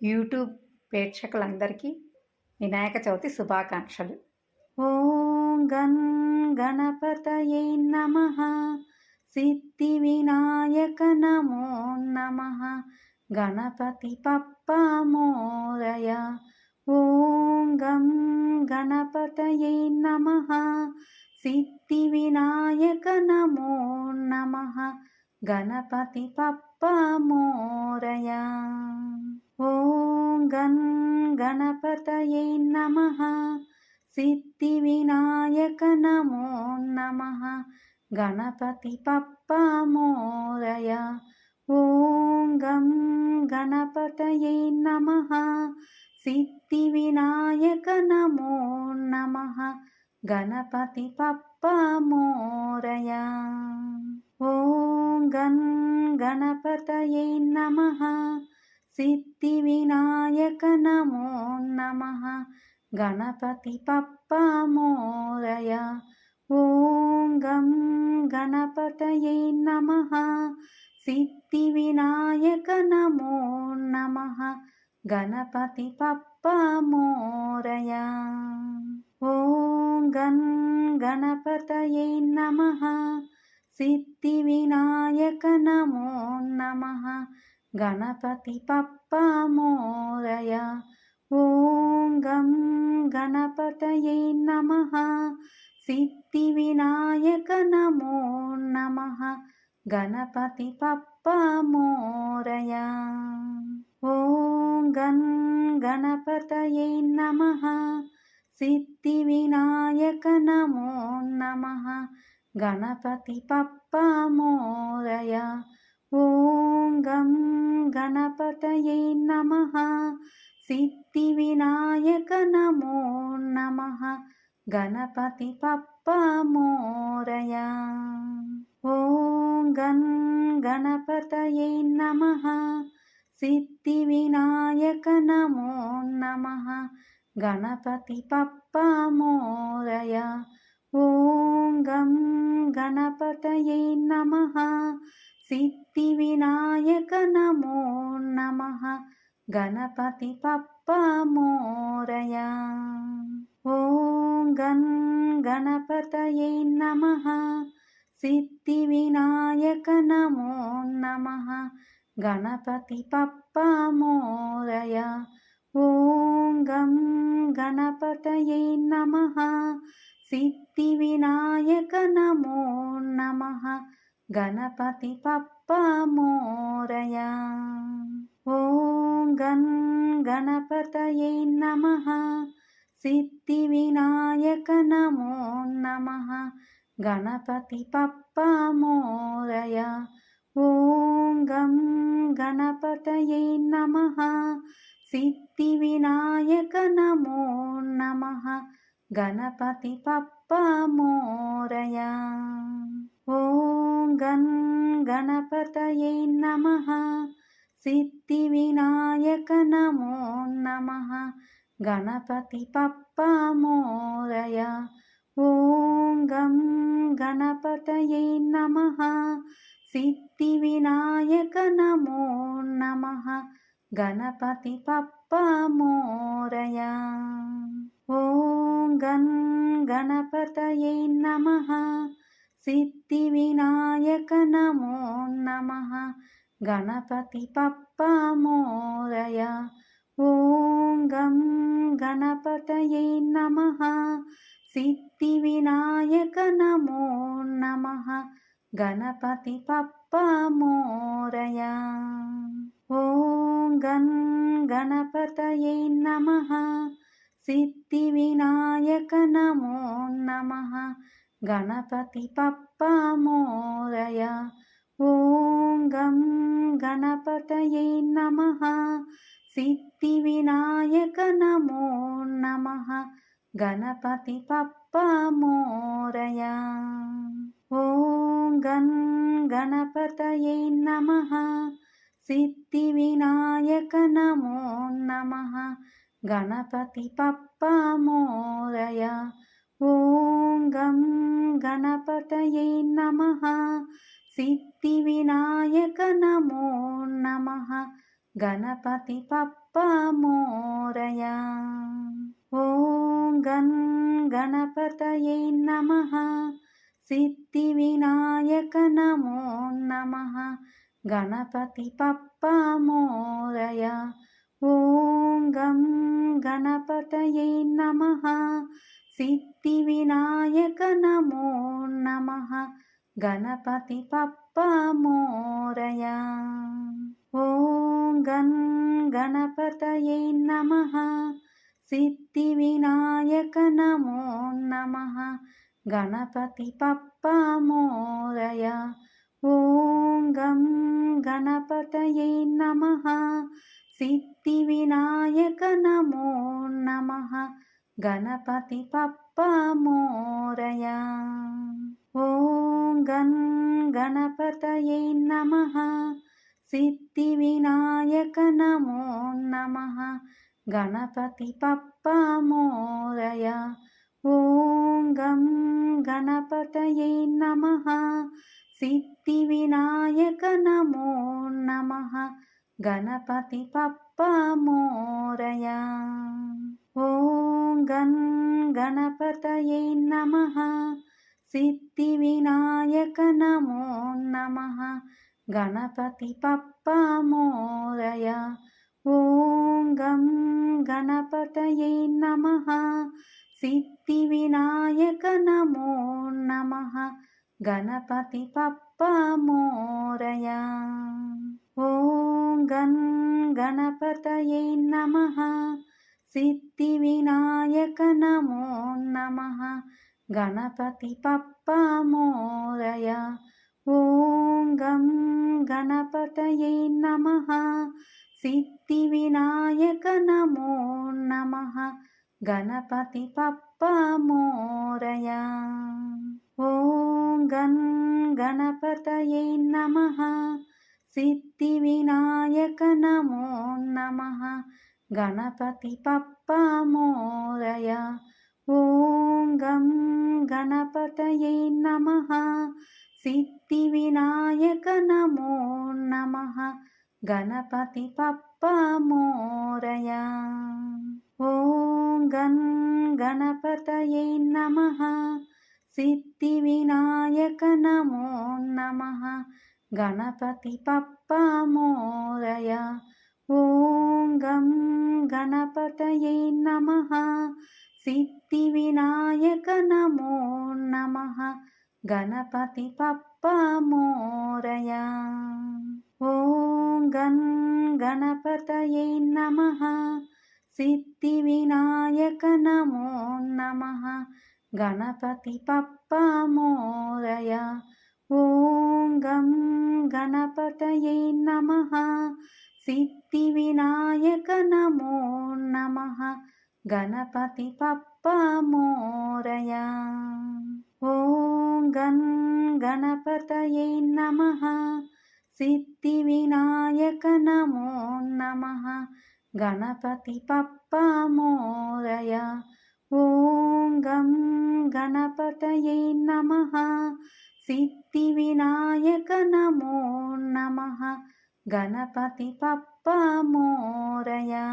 YouTube ప్రేక్షకులందరికీ వినాయక చవితి శుభాకాంక్షలు. ఓం గం గణపతయే నమః సిద్ధి వినాయక నమో నమః గణపతి పప్పా మోరయ. ఓం గం గణపతయే నమః సిద్ధి వినాయక నమో నమః గణపతి పప్పా మోరయ. ఓం గం గణపతయే నమః సిద్ధి వినాయక నమో నమః గణపతి పప్పా మోరయ. ఓం గం గణపతయే నమః సిద్ధి వినాయక నమో నమః గణపతి పప్పా మోరయ. ఓం గం గణపతయే నమః సిద్ధి వినాయక నమో నమః గణపతి పప్పా మోరయ. ఓం గం గణపతయే నమః సిద్ధి వినాయక నమో నమః గణపతి పప్పా మోరయ. ఓం గం గణపతయే నమః సిద్ధి వినాయక నమో నమః గణపతి పప్పా మోరయ. ఓం గం గణపతయే నమః సిద్ధి వినాయక నమో నమః గణపతి పప్పా మోరయ. ఓం గం గణపతయే నమః సిద్ధి వినాయక నమో నమః గణపతి పప్పా మోరయ. ఓం గం గణపతయే నమః సిద్ధి వినాయక నమో నమః గణపతి పప్పా మోరయ. ఓం గం గణపతయే నమః సిద్ధి వినాయక నమో నమః గణపతి పప్పా మోరయ. ఓం గం గణపతయే నమః సిద్ధి వినాయక నమో నమః గణపతి పప్పా మోరయ. ఓం గం గణపతయే నమః సిద్ధి వినాయక నమో నమః గణపతి పప్పా మోరయ. ఓం గం గణపతయే నమః సిద్ధి వినాయక నమో నమః గణపతి పప్పా మోరయ. ఓం గం గణపతయే నమః సిద్ధి వినాయక నమో నమః గణపతి పప్పా మోరయ. ఓం గం గణపతయే నమః సిద్ధి వినాయక నమో నమః గణపతి పప్పా మోరయ. ఓం గం గణపతయే నమః సిద్ధి వినాయక నమో నమః గణపతి పప్పా మోరయ. ఓం గం గణపతయే నమః సిద్ధి వినాయక నమో నమః గణపతి పప్పా మోరయ. ఓం గం గణపతయే నమః సిద్ధి వినాయక నమో నమః గణపతి పప్పా మోరయ. ఓం గం గణపతయే నమః సిద్ధి వినాయక నమో నమః గణపతి పప్పా మోరయ. ఓం గం గణపతయే నమః సిద్ధి వినాయక నమో నమః గణపతి పప్పా మోరయ. ఓం గం గణపతయే నమః సిద్ధి వినాయక నమో నమః గణపతి పప్పా మోరయ. ఓం గం గణపతయే నమః సిద్ధి వినాయక నమో నమః గణపతి పప్పా మోరయ. ఓం గం గణపతయే నమః సిద్ధి వినాయక నమో నమః గణపతి పప్ప पप्पा मोरया। ॐ गणपतये नमः। सिद्धिविनायक नमो नमः। गणपति पप्पा मोरया। ॐ गणपतये नमः। सिद्धिविनायक नमो नमः। गणपति पप्पा मोरया। ॐ गणपतये नमः। सिद्धिविनायक नमो नमः। गणपति पप्पा मोरया। ॐ गणपतये नमः। सिद्धिविनायक नमो नमः। गणपति पप्पा मोरया। ॐ गणपतये नमः। सिद्धिविनायक नमो नमः। गणपति पप्पा मोरया। ॐ गणपतये नमः। सिद्धिविनायक नमो नमः। गणपति पप्पा मोरया। ॐ गणपतये नमः। सिद्धिविनायक नमो नमः। गणपति पप्पा मोरया। ॐ गणपतये नमः। सिद्धिविनायक नमो नमः। गणपति पप्पा मोरया। ॐ गणपतये नमः। सिद्धिविनायक नमो नमः। गणपति पप्पा मोरया। ॐ गणपतये नमः। सिद्धिविनायक नमो नमः। गणपति पप्पा मोरया। ॐ गणपतये नमः। सिद्धिविनायक नमो नमः। गणपति पप्पा मोरया। ॐ गणपतये नमः। सिद्धिविनायक नमो नमः। गणपति पप्पा मोरया। ॐ गणपतये नमः। सिद्धिविनायक नमो नमः। गणपति पप्पा मोरया। ॐ गणपतये नमः। सिद्धिविनायक नमो नमः। गणपति पप्पा मोरया। ॐ गणपतये नमः। सिद्धिविनायक नमो नमः। गणपति पप्पा मोरया। ॐ गणपतये नमः। सिद्धिविनायक नमो नमः। गणपति पप्पा मोरया। ॐ गणपतये नमः। सिद्धिविनायक नमो नमः। गणपति पप्पा मोरया। ॐ गणपतये नमः। सिद्धिविनायक नमो नमः। गणपति पप्पा मोरया।